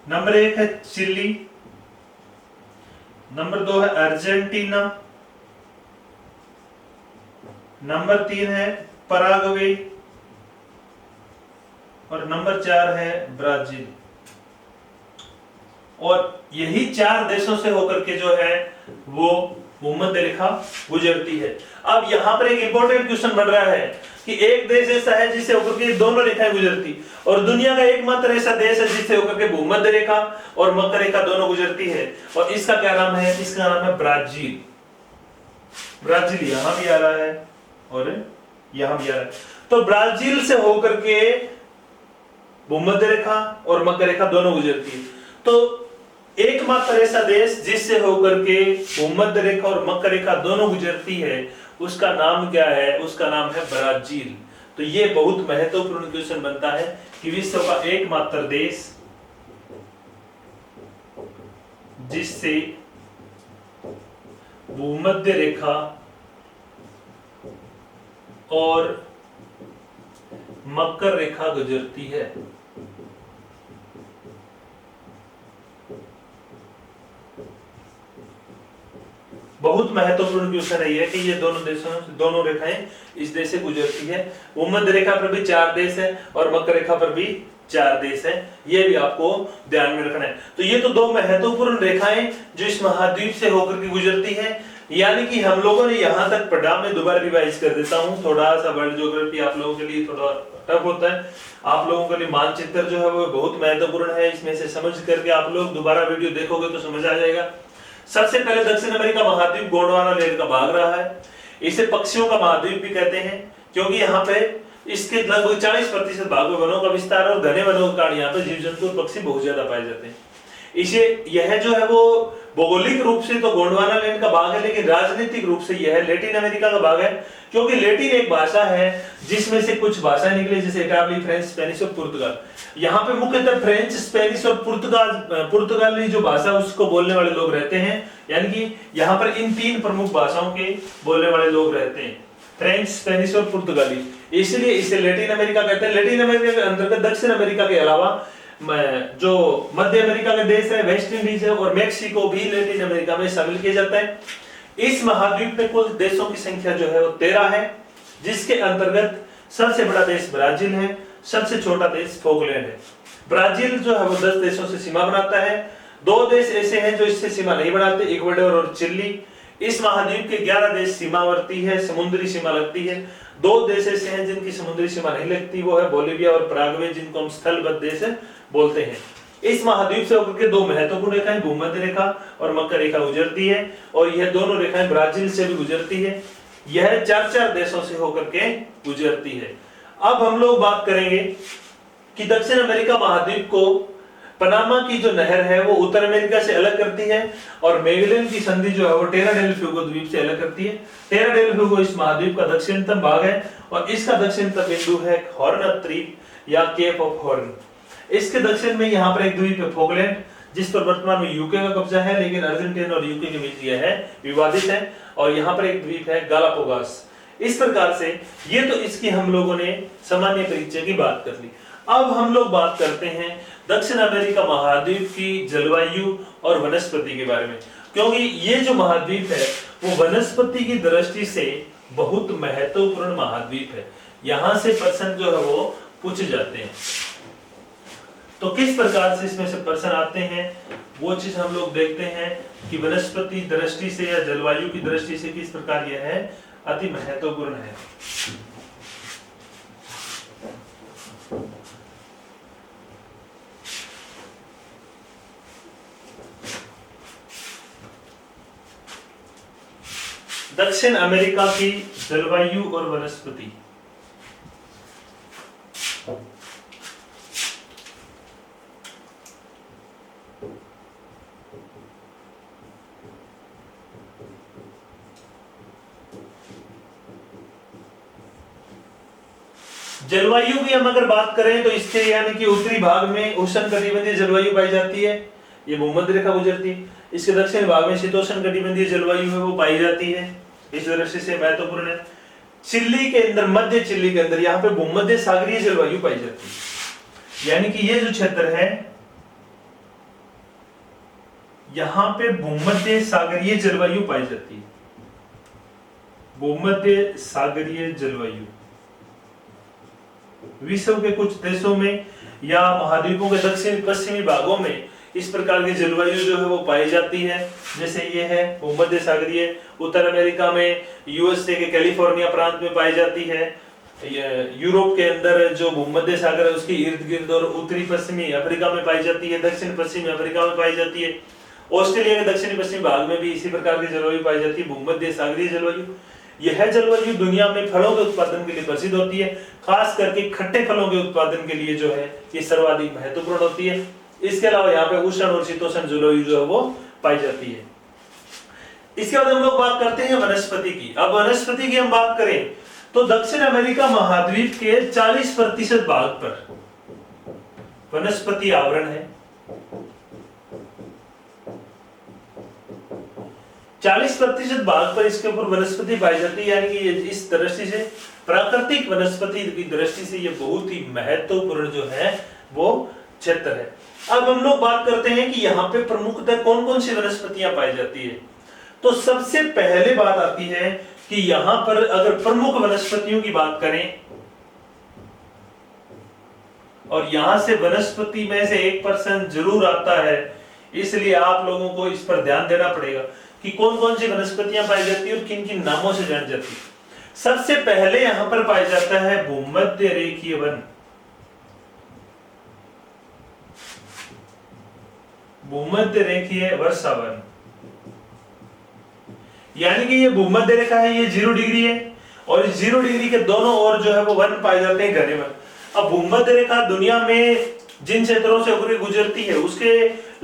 नंबर 1 है चिली, नंबर 2 है अर्जेंटीना, नंबर 3 है पराग्वे और नंबर 4 है ब्राजील। और यही 4 देशों से होकर के जो है वो भूमध्य रेखा गुजरती है। अब यहां पर एक इंपॉर्टेंट क्वेश्चन बन रहा है कि एक देश ऐसा है जिससे होकर के दोनों रेखाएं गुजरती, और दुनिया का एकमात्र ऐसा देश है जिससे होकर के भूमध्य रेखा और मकर रेखा दोनों गुजरती है, और इसका क्या नाम है? इसका नाम है ब्राजील। ब्राजील यहां भी आ रहा है और यहां भी आ रहा है। तो ब्राजील से होकर के भूमध्य रेखा और मकर रेखा दोनों गुजरती है। तो एकमात्र ऐसा देश जिससे होकर के भूमध्य रेखा और मकर रेखा दोनों गुजरती है, उसका नाम क्या है? उसका नाम है ब्राजील। तो ये बहुत महत्वपूर्ण क्वेश्चन बनता है कि विश्व का एकमात्र देश जिससे भूमध्य रेखा और मकर रेखा गुजरती है। बहुत महत्वपूर्ण क्वेश्चन है ये कि ये दोनों रेखाएं इस देश से गुजरती है। भूमध्य रेखा पर भी 4 देश है और मकर रेखा पर भी 4 देश है, ये भी आपको ध्यान में रखना है। तो ये तो 2 महत्वपूर्ण रेखाएं जो इस महाद्वीप से होकर के गुजरती है। यानी कि हम लोगों ने यहाँ तक पढ़ा, मैं दोबारा रिवाइज कर देता हूँ, थोड़ा सा वर्ल्ड ज्योग्राफी आप लोगों के लिए थोड़ा टफ होता है, आप लोगों के लिए मानचित्र जो है वो बहुत महत्वपूर्ण है, इसमें से समझ करके आप लोग दोबारा वीडियो देखोगे तो समझ आ जाएगा। सबसे पहले दक्षिण अमेरिका महाद्वीप गोंडवाना लेन का भाग रहा है। इसे पक्षियों का महाद्वीप भी कहते हैं, क्योंकि यहाँ पे इसके लगभग 40% भाग में वनों का विस्तार और घने वनों के कारण यहाँ पे जीव जंतु और पक्षी बहुत ज्यादा पाए जाते हैं। इसे यह जो है वो भौगोलिक रूप से तो गोंडवाना लैंड का भाग है, लेकिन राजनीतिक रूप से यह लैटिन अमेरिका का भाग है, क्योंकि लैटिन एक भाषा है जिसमें से कुछ भाषाएं निकली, जैसे इटाली, फ्रेंच, स्पेनिश और पुर्तगाल। यहाँ पे मुख्यतः फ्रेंच, स्पेनिश और पुर्तगाली जो भाषा उसको बोलने वाले लोग रहते हैं। यानी कि यहाँ पर इन 3 प्रमुख भाषाओं के बोलने वाले लोग रहते हैं, फ्रेंच, स्पेनिश और पुर्तगाली, इसलिए इसे लैटिन अमेरिका कहते हैं। लैटिन अमेरिका के अंतर्गत दक्षिण अमेरिका के अलावा जो मध्य अमेरिका के देश है, वेस्ट इंडीज है और मेक्सिको भी लैटिन अमेरिका में शामिल किया जाता है। इस महाद्वीप में कुल देशों की संख्या जो है वो 13 है, जिसके अंतर्गत सबसे बड़ा देश ब्राजील है, सबसे छोटा देश फोकलैंड है। ब्राजील जो है वो 10 देशों से सीमा बनाता है। 2 देश ऐसे हैं जो इससे सीमा नहीं बनाते, इक्वाडोर और चिली। इस महाद्वीप के 11 देश सीमावर्ती है, समुद्री सीमा लगती है। 2 देश ऐसे हैं जिनकी समुद्री सीमा नहीं लगती, वो है बोलिविया और पराग्वे, जिनको हम स्थलबद्ध देश बोलते हैं। इस महाद्वीप से होकर के 2 महत्वपूर्ण रेखाएं भूमध्य रेखा और मकर रेखा गुजरती है, और यह दोनों रेखाएं ब्राजील से भी गुजरती है। यह 4 देशों से होकर के गुजरती है। अब हम लोग बात करेंगे कि दक्षिण अमेरिका महाद्वीप को पनामा की जो नहर है वो उत्तर अमेरिका से अलग करती है, और मैगेलन की संधि जो है वो टेरा डेल फ्यूगो द्वीप से अलग करती है। टेरा डेल फ्यूगो इस महाद्वीप का दक्षिणतम भाग है, और इसका दक्षिणतम बिंदु है हॉर्न द्वीप या केप ऑफ हॉर्न। इसके दक्षिण में यहाँ पर एक द्वीप है फोकलैंड, जिस पर वर्तमान में यूके का कब्जा है, लेकिन अर्जेंटीना और यूके के बीच यह है विवादित है। और यहाँ पर एक द्वीप है गालापागोस। इस प्रकार से ये तो इसकी हम लोगों ने सामान्य परिचय की बात कर ली। अब हम लोग बात करते हैं दक्षिण अमेरिका महाद्वीप की जलवायु और वनस्पति के बारे में, क्योंकि ये जो महाद्वीप है वो वनस्पति की दृष्टि से बहुत महत्वपूर्ण महाद्वीप है। यहाँ से प्रश्न जो है वो पूछे जाते हैं। तो किस प्रकार से इसमें से प्रश्न आते हैं वो चीज हम लोग देखते हैं कि वनस्पति दृष्टि से या जलवायु की दृष्टि से किस प्रकार यह है अति महत्वपूर्ण है। दक्षिण अमेरिका की जलवायु और वनस्पति। जलवायु की हम अगर बात करें तो इससे यानी कि उत्तरी भाग में उष्णकटिबंधीय जलवायु पाई जाती है, ये भूमध्य रेखा गुजरती है। इसके दक्षिण भाग में शीतोष्णकटिबंधीय जलवायु है वो पाई जाती है, इस दृष्टि से महत्वपूर्ण है। चिली के अंदर, मध्य चिली के अंदर यहाँ पे भूमध्य सागरीय जलवायु पाई जाती है, यानी कि ये जो क्षेत्र है यहाँ पे भूमध्य सागरीय जलवायु पाई जाती है। भूमध्य सागरीय जलवायु विश्व के कुछ देशों में या महाद्वीपों के दक्षिण पश्चिमी भागों में इस प्रकार की जलवायु जो है वो पाई जाती है। जैसे ये है भूमध्य सागरीय, उत्तर अमेरिका में यूएसए के कैलिफोर्निया प्रांत में पाई जाती है। यूरोप के अंदर जो भूमध्य सागर है उसके इर्द गिर्द और उत्तरी पश्चिमी अफ्रीका में पाई जाती है, दक्षिण पश्चिमी अफ्रीका में पाई जाती है। ऑस्ट्रेलिया के दक्षिणी पश्चिमी भाग में भी इसी प्रकार की जलवायु पाई जाती है, भूमध्य सागरीय जलवायु। यह जलवायु दुनिया में फलों के उत्पादन के लिए प्रसिद्ध होती है, खास करके खट्टे फलों के उत्पादन के लिए जो है ये सर्वाधिक महत्वपूर्ण होती है। इसके अलावा यहाँ पे उष्ण और शीतोष्ण जलवायु जो है वो पाई जाती है। इसके बाद हम लोग बात करते हैं वनस्पति की। अब वनस्पति की हम बात करें तो दक्षिण अमेरिका महाद्वीप के 40% भाग पर वनस्पति आवरण है। 40% भाग पर इसके ऊपर वनस्पति पाई जाती है, यानी कि इस दृष्टि से प्राकृतिक वनस्पति की दृष्टि से ये बहुत ही महत्वपूर्ण जो है वो क्षेत्र है। अब हम लोग बात करते हैं कि यहाँ पे प्रमुखतः कौन कौन सी वनस्पतियां पाई जाती है। तो सबसे पहले बात आती है कि यहां पर अगर प्रमुख वनस्पतियों की बात करें और यहां से वनस्पति में से 1% जरूर आता है, इसलिए आप लोगों को इस पर ध्यान देना पड़ेगा कि कौन कौन सी वनस्पतियां पाई जाती है और किन किन नामों से जानी जाती है। सबसे पहले यहां पर पाया जाता है भूमध्य रेखीय वन। भूमध्य रेखीय वर्षा वन, यानी कि ये भूमध्य रेखा है, ये 0 डिग्री है और 0 डिग्री के दोनों ओर जो है वो वन पाए जाते हैं, घने वन। अब भूमध्य रेखा दुनिया में जिन क्षेत्रों से होकर गुजरती है उसके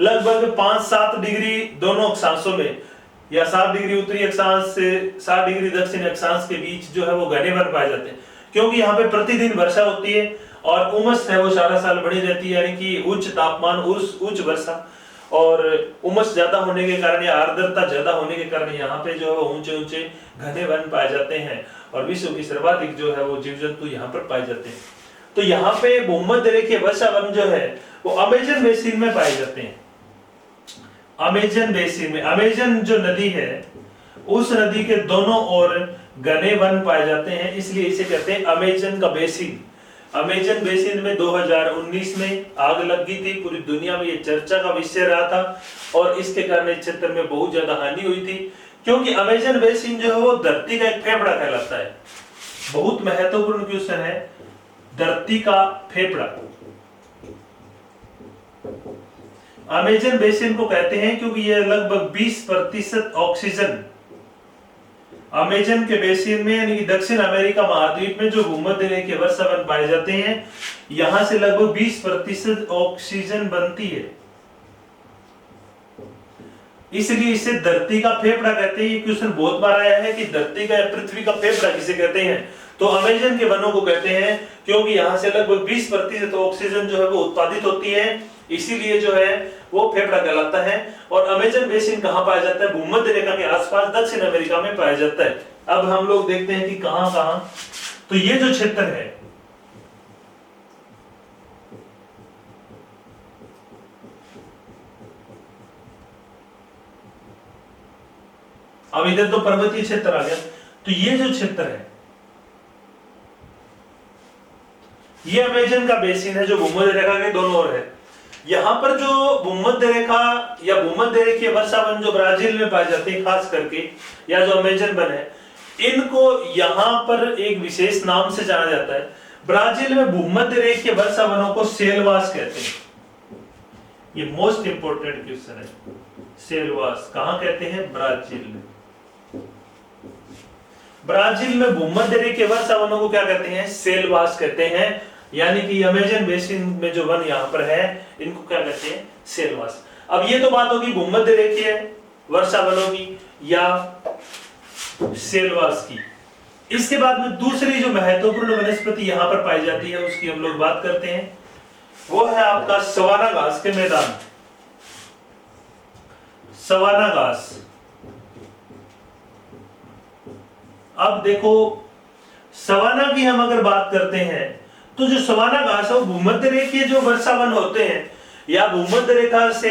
लगभग 5-7 डिग्री दोनों अक्षांशों में, या 7 डिग्री उत्तरी अक्षांश से 7 डिग्री दक्षिण अक्षांश के बीच जो है वो घने वन पाए जाते हैं, क्योंकि यहाँ पे प्रतिदिन वर्षा होती है और उमस है वो सारा साल बढ़ी रहती है, यानी कि उच्च तापमान, उच्च वर्षा और उमस ज्यादा होने के कारण या आर्द्रता ज्यादा होने के कारण यहाँ पे जो है वो ऊंचे ऊंचे घने वन पाए जाते हैं और विश्व की सर्वाधिक जो है वो जीव जंतु यहाँ पर पाए जाते हैं। तो यहाँ पे भूमध्य रेखीय वर्षा वन जो है वो अमेजन बेसिन में पाए जाते हैं। अमेजन बेसिन में, अमेजन जो नदी है उस नदी के दोनों ओर घने वन पाए जाते हैं, इसलिए इसे कहते हैं अमेजन का बेसिन। अमेजन बेसिन में 2019 में आग लग गई थी, पूरी दुनिया में ये चर्चा का विषय रहा था और इसके कारण इस क्षेत्र में बहुत ज्यादा हानि हुई थी, क्योंकि अमेजन बेसिन जो है वो धरती का एक फेफड़ा कहलाता है। बहुत महत्वपूर्ण क्वेश्चन है, धरती का फेफड़ा। अमेजन बेसिन को कहते हैं क्योंकि यह लगभग 20% ऑक्सीजन अमेजन के बेसिन में, यानी कि दक्षिण अमेरिका महाद्वीप में जो भूमध्य रेखीय वर्षा वन पाए जाते हैं, यहां से लगभग 20% ऑक्सीजन बनती है, इसलिए इसे धरती का फेफड़ा कहते हैं। ये क्वेश्चन बहुत बार आया है कि धरती का या पृथ्वी का फेफड़ा किसे कहते हैं, तो अमेजन के वनों को कहते हैं, क्योंकि यहां से लगभग 20% ऑक्सीजन जो है वो उत्पादित होती है, इसीलिए जो है वो फेफड़ा कहलाता है। और अमेजन बेसिन कहां पाया जाता है, भूमध्य रेखा के आसपास दक्षिण अमेरिका में पाया जाता है। अब हम लोग देखते हैं कि कहां कहां, तो ये जो क्षेत्र है अब इधर तो पर्वतीय क्षेत्र आ गया, तो ये जो क्षेत्र है ये अमेजन का बेसिन है जो भूमध्य रेखा के दोनों ओर है। यहां पर जो भूमध्य रेखा या भूमध्य रेखीय वर्षा वन जो ब्राजील में पाए जाते हैं खास करके, या जो अमेजन वन है, इनको यहां पर एक विशेष नाम से जाना जाता है। ब्राजील में भूमध्य रेखीय वर्षा वनों को सेलवास कहते हैं। ये मोस्ट इंपोर्टेंट क्वेश्चन है, सेलवास कहां कहते हैं, ब्राजील में। ब्राजील में भूमध्य रेखीय वर्षा वनों को क्या कहते हैं, सेलवास कहते हैं, यानी कि अमेजन बेसिन में जो वन यहाँ पर है इनको क्या कहते हैं, सेलवास। अब ये तो बात होगी भूमध्य रेखीय वर्षा वनों की या सेलवास की। इसके बाद में दूसरी जो महत्वपूर्ण वनस्पति यहाँ पर पाई जाती है उसकी हम लोग बात करते हैं, वो है आपका सवाना घास के मैदान। सवाना घास, अब देखो सवाना की हम अगर बात करते हैं तो जो सवाना घास है वो भूमध्य रेखीय जो वर्षा वन होते हैं या भूमध्य रेखा से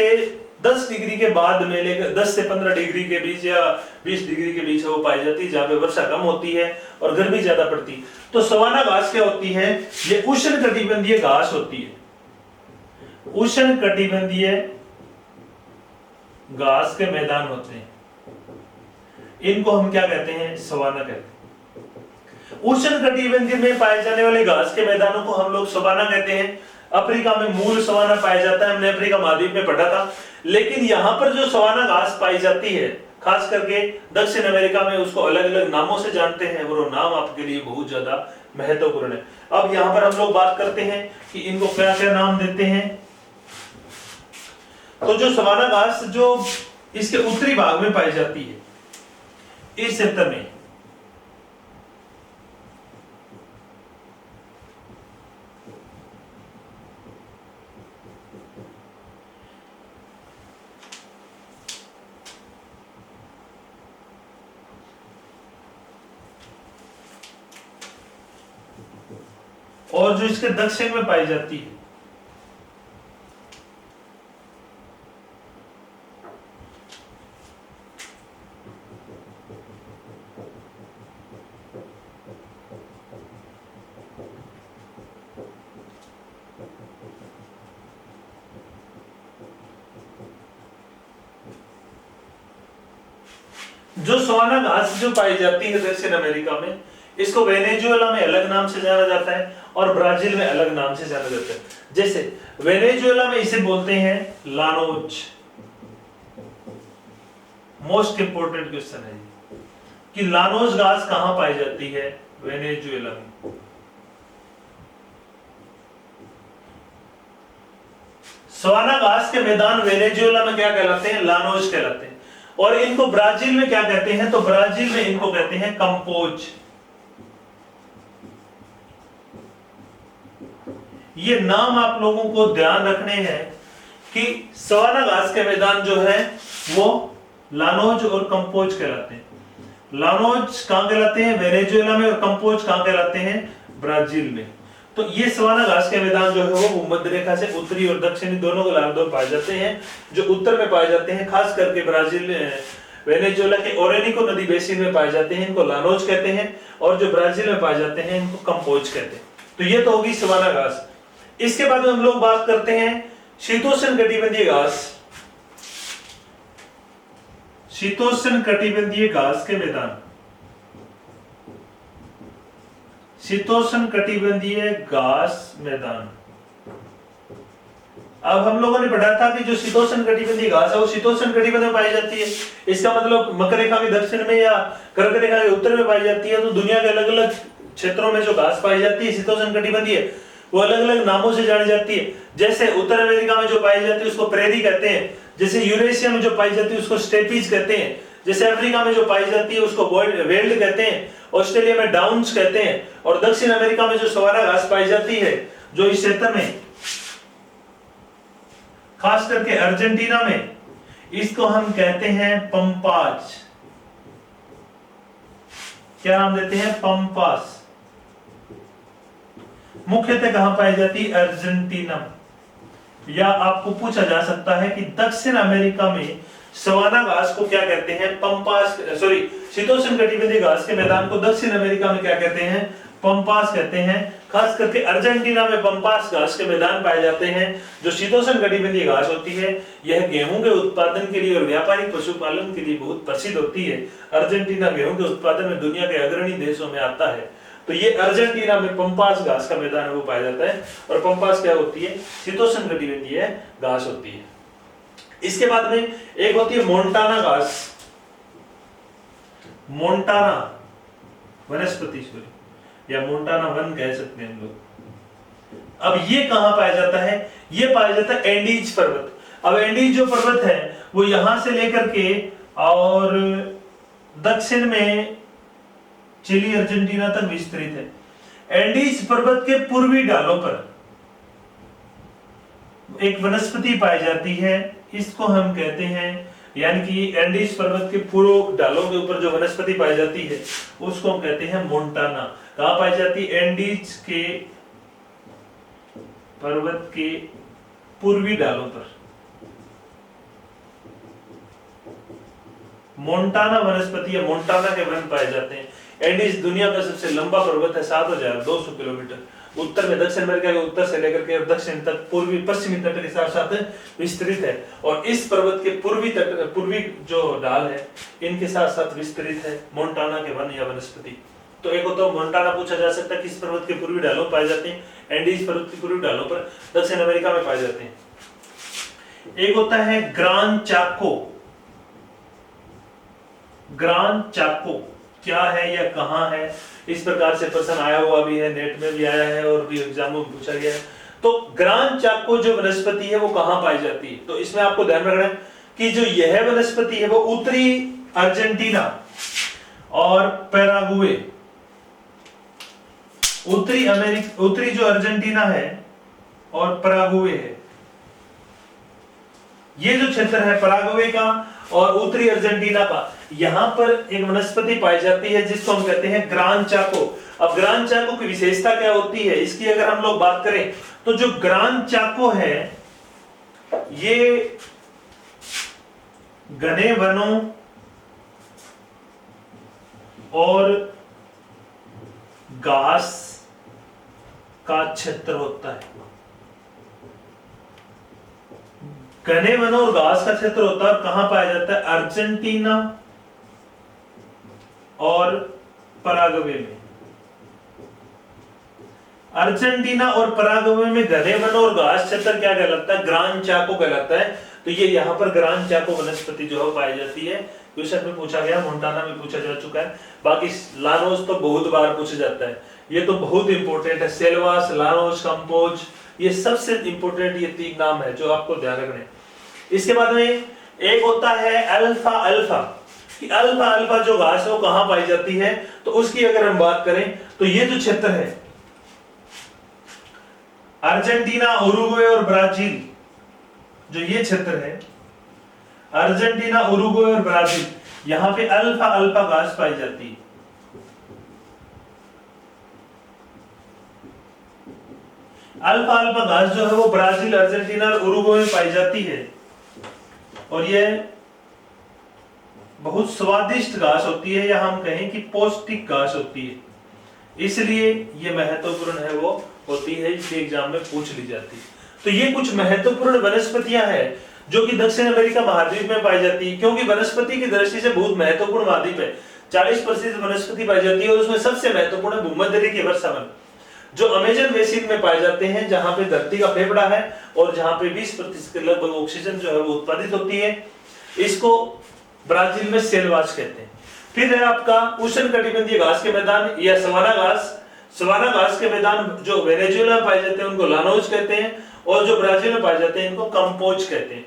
10 डिग्री के बाद में लेकर 10 से 15 डिग्री के बीच या 20 डिग्री के बीच वो पाई जाती है, जहां पे वर्षा कम होती है और गर्मी ज्यादा पड़ती है। तो सवाना घास क्या होती है, ये उष्ण कटिबंधीय घास होती है। उष्ण कटिबंधीय घास के मैदान होते हैं, इनको हम क्या कहते हैं, सवाना कहते हैं। उष्ण कटिबंधीय में पाए जाने वाले घास के मैदानों को हम लोग सवाना कहते हैं। अफ्रीका में मूल सवाना पाया जाता है, हमने अफ्रीका महाद्वीप में पढ़ा था। लेकिन यहाँ पर जो सवाना घास पाई जाती है खास करके दक्षिण अमेरिका में, उसको अलग अलग नामों से जानते हैं, वो नाम आपके लिए बहुत ज्यादा महत्वपूर्ण है। अब यहाँ पर हम लोग बात करते हैं कि इनको क्या क्या नाम देते हैं। तो जो सवाना घास जो इसके उत्तरी भाग में पाई जाती है, इस क्षेत्र में और जो इसके दक्षिण में पाई जाती है, जो सवाना घास जो पाई जाती है दक्षिण अमेरिका में, इसको वेनेजुएला में अलग नाम से जाना जाता है और ब्राजील में अलग नाम से जाना जाता है। जैसे वेनेजुएला में इसे बोलते हैं लानोज। मोस्ट इंपोर्टेंट क्वेश्चन है कि लानोज घास कहां पाई जाती है? वेनेजुएला में। सवाना घास के मैदान वेनेजुएला में क्या कहलाते हैं? लानोज कहलाते हैं। और इनको ब्राजील में क्या कहते हैं? तो ब्राजील में इनको कहते हैं कंपोज। ये नाम आप लोगों को ध्यान रखने हैं कि सवाना घास के मैदान जो है वो लानोज और कंपोज कहलाते हैं। लानोज कहां कहलाते हैं? वेनेजुएला में। और कंपोज कहां कहलाते हैं? ब्राजील में। तो ये सवाना घास के मैदान जो है वो भूमध्य रेखा से उत्तरी और दक्षिणी दोनों गोलार्धों में पाए जाते हैं। जो उत्तर में पाए जाते हैं खास करके ब्राजील वेनेजुएला के ओरेनिको नदी बेसिन में पाए जाते हैं, इनको लानोज कहते हैं। और जो ब्राजील में पाए जाते हैं इनको कंपोज कहते हैं। तो ये तो होगी सवाना घास। इसके बाद हम लोग बात करते हैं शीतोष्ण कटिबंधीय घास। शीतोष्ण कटिबंधीय घास के मैदान। शीतोष्ण कटिबंधीय घास मैदान। अब हम लोगों ने पढ़ा था कि जो शीतोष्ण कटिबंधीय घास है वो शीतोष्ण कटिबंध में पाई जाती है। इसका मतलब मकर रेखा के दक्षिण में या कर्क रेखा के उत्तर में पाई जाती है। तो दुनिया के अलग अलग क्षेत्रों में जो घास पाई जाती है शीतोष्ण कटिबंधीय, वो अलग अलग नामों से जानी जाती है। जैसे उत्तर अमेरिका में जो पाई जाती है उसको प्रेरी कहते हैं। जैसे यूरेशिया में जो पाई जाती है उसको स्टेपीज कहते हैं। जैसे अफ्रीका में जो पाई जाती है उसको वेल्ड कहते हैं। ऑस्ट्रेलिया में डाउन्स कहते हैं। और दक्षिण अमेरिका में जो सवाना घास पाई जाती है जो इस क्षेत्र में खास करके अर्जेंटीना में, इसको हम कहते हैं पंपास। क्या नाम देते हैं? पंपास। मुख्यतः कहां पाई जाती है? अर्जेंटीना। या आपको पूछा जा सकता है कि दक्षिण अमेरिका में सवाना घास को क्या कहते हैं? पंपास। सॉरी, शीतोष्ण कटिबंधीय घास के मैदान को दक्षिण अमेरिका में क्या कहते हैं? पंपास कहते हैं। खास करके अर्जेंटीना में पंपास घास के मैदान पाए जाते हैं। जो शीतोष्ण कटिबंधीय घास होती है यह गेहूं के उत्पादन के लिए और व्यापारिक पशुपालन के लिए बहुत प्रसिद्ध होती है। अर्जेंटीना गेहूं के उत्पादन में दुनिया के अग्रणी देशों में आता है। तो ये अर्जेंटीना में पंपास घास का मैदान है वो पाया जाता है। और पंपास क्या होती है? शीतोष्ण कटिबंधीय घास होती है। इसके बाद में एक होती है मोंटाना घास। मोंटाना वनस्पति या मोंटाना वन कह सकते हैं हम लोग। अब ये कहां पाया जाता है? ये पाया जाता है एंडीज पर्वत। अब एंडीज जो पर्वत है वो यहां से लेकर के और दक्षिण में चिली अर्जेंटीना तक विस्तृत है। एंडीज पर्वत के पूर्वी ढालों पर एक वनस्पति पाई जाती है, इसको हम कहते हैं, यानी कि एंडीज पर्वत के पूर्व ढालों के ऊपर जो वनस्पति पाई जाती है उसको हम कहते हैं मोंटाना। कहां पाई जाती है? एंडीज के पर्वत के पूर्वी ढालों पर मोंटाना वनस्पति या मोंटाना के वन पाए जाते हैं। एंडीज दुनिया का सबसे लंबा पर्वत है, 7200 किलोमीटर। उत्तर में दक्षिण अमेरिका के उत्तर से लेकर के दक्षिण तक पूर्वी पश्चिमी तट के साथ साथ विस्तृत है। और इस पर्वत के पूर्वी जो ढाल है इनके साथ साथ विस्तृत है मोंटाना के वन या वनस्पति। तो एक होता है मोंटाना, पूछा जा सकता है किस पर्वत के पूर्वी ढालों पाए जाते हैं? एंडीज पर्वत के पूर्वी ढालों पर दक्षिण अमेरिका में पाए जाते हैं। एक होता है ग्रान चाको। ग्रान चाको क्या है या कहां है? इस प्रकार से प्रश्न आया हुआ भी है, नेट में भी आया है और भी एग्जामों में पूछा गया है। तो ग्रान चाको जो वनस्पति है वो कहां पाई जाती है? तो इसमें आपको ध्यान रखना है कि जो यह वनस्पति है वो उत्तरी अर्जेंटीना और पैराग्वे, उत्तरी जो अर्जेंटीना है और पैराग्वे है, ये जो क्षेत्र है पैराग्वे का और उत्तरी अर्जेंटीना का, यहां पर एक वनस्पति पाई जाती है जिसको हम कहते हैं ग्रान चाको। अब ग्रान चाको की विशेषता क्या होती है इसकी अगर हम लोग बात करें तो जो ग्रान चाको है ये घने वनों और घास का क्षेत्र होता है। घने वनों और घास का क्षेत्र होता है। और कहां पाया जाता है? अर्जेंटीना और पराग्वे में। अर्जेंटीना और पराग्वे में घने वन और घास क्षेत्र क्या कहलाता है? ग्रान चाको कहलाता है। तो ये यहाँ पर ग्रान चाको वनस्पति जो है पाई जाती है। क्वेश्चन में पूछा गया, मोंटाना में पूछा जा चुका है। बाकी लानोस तो बहुत बार पूछा जाता है, ये तो बहुत इंपॉर्टेंट है। सेल्वास, लानोस, कंपोज, ये सबसे इंपॉर्टेंट ये 3 नाम है जो आपको ध्यान रखने। इसके बाद में एक होता है अल्फा अल्फा, कि अल्फा अल्फा जो घास है वो कहां पाई जाती है? तो उसकी अगर हम बात करें तो ये जो क्षेत्र है अर्जेंटीना, उरुग्वे और ब्राजील, जो ये क्षेत्र है अर्जेंटीना, उरुग्वे और ब्राजील, यहां पे अल्फा अल्फा घास पाई जाती है। अल्फा अल्फा घास जो है वो ब्राजील, अर्जेंटीना और उरुग्वे में पाई जाती है और ये बहुत स्वादिष्ट घास होती है, या हम कहें कि पौष्टिक घास होती है, इसलिए ये महत्वपूर्ण है वो होती है, इसे एग्जाम में पूछ ली जाती है। तो ये कुछ महत्वपूर्ण वनस्पतियां हैं जो कि दक्षिण अमेरिका महाद्वीप में पाई जाती है, क्योंकि वनस्पति की दृष्टि से बहुत महत्वपूर्ण महाद्वीप है। 40% वनस्पति पाई जाती है और उसमें सबसे महत्वपूर्ण है भूमध्य रेखीय वर्षावन, जो अमेजन बेसिन में पाए जाते हैं, जहां पे धरती का फेफड़ा है और जहां पे 20% के लगभग ऑक्सीजन जो है वो उत्पादित होती है। इसको ब्राजील में सेल्वास कहते हैं। फिर है आपका उष्णकटिबंधीय घास के मैदान या सवाना घास। सवाना घास के मैदान जो वेनेजुएला में पाए जाते हैं उनको लानोज कहते हैं, और जो ब्राजील में पाए जाते हैं इनको कंपोज कहते हैं।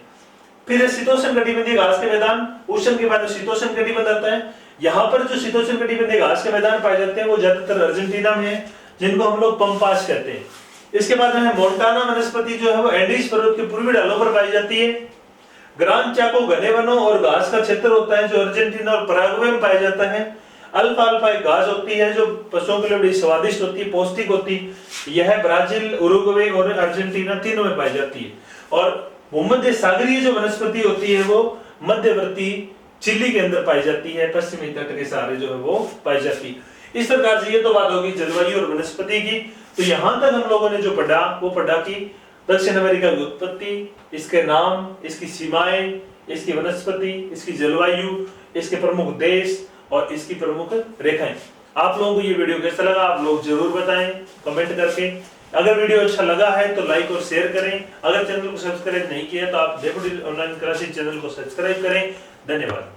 फिर है शीतोष्ण कटिबंधीय घास के मैदान। उष्ण के बाद शीतोष्ण कटिबंध आता है। यहाँ पर जो शीतोष्ण कटिबंधीय घास के मैदान पाए जाते हैं वो ज्यादातर अर्जेंटीना में है, जिनको हम लोग पंपास कहते हैं। इसके बाद में मोंटाना वनस्पति जो है वो एंडीज पर्वत के पूर्वी ढालों पर पाई जाती है। ग्रान चाको घने वनों और घास का क्षेत्र होता है जो अर्जेंटीना और पराग्वे में पाया जाता है। अल्फा अल्फा एक घास होती है जो पशुओं के लिए बड़ी स्वादिष्ट होती है, पौष्टिक होती है। यह ब्राजील, उरुग्वे और अर्जेंटीना तीनों में पाई जाती है। और भूमध्य सागरीय जो वनस्पति होती है वो मध्यवर्ती चिली के अंदर पाई जाती है, पश्चिमी तट के सहारे जो है वो पाई जाती है। इस प्रकार से ये तो बात होगी जलवायु और वनस्पति की। तो यहां तक हम लोगों ने जो पढ़ा वो पढ़ा कि दक्षिण अमेरिका की उत्पत्ति, इसके नाम, इसकी सीमाएं, इसकी वनस्पति, इसकी जलवायु, इसके प्रमुख देश और इसकी प्रमुख रेखाएं। आप लोगों को ये वीडियो कैसा लगा आप लोग जरूर बताएं कमेंट करके। अगर वीडियो अच्छा लगा है तो लाइक और शेयर करें। अगर चैनल को सब्सक्राइब नहीं किया तो आप डेफोडिल ऑनलाइन क्लासेस चैनल को सब्सक्राइब करें। धन्यवाद।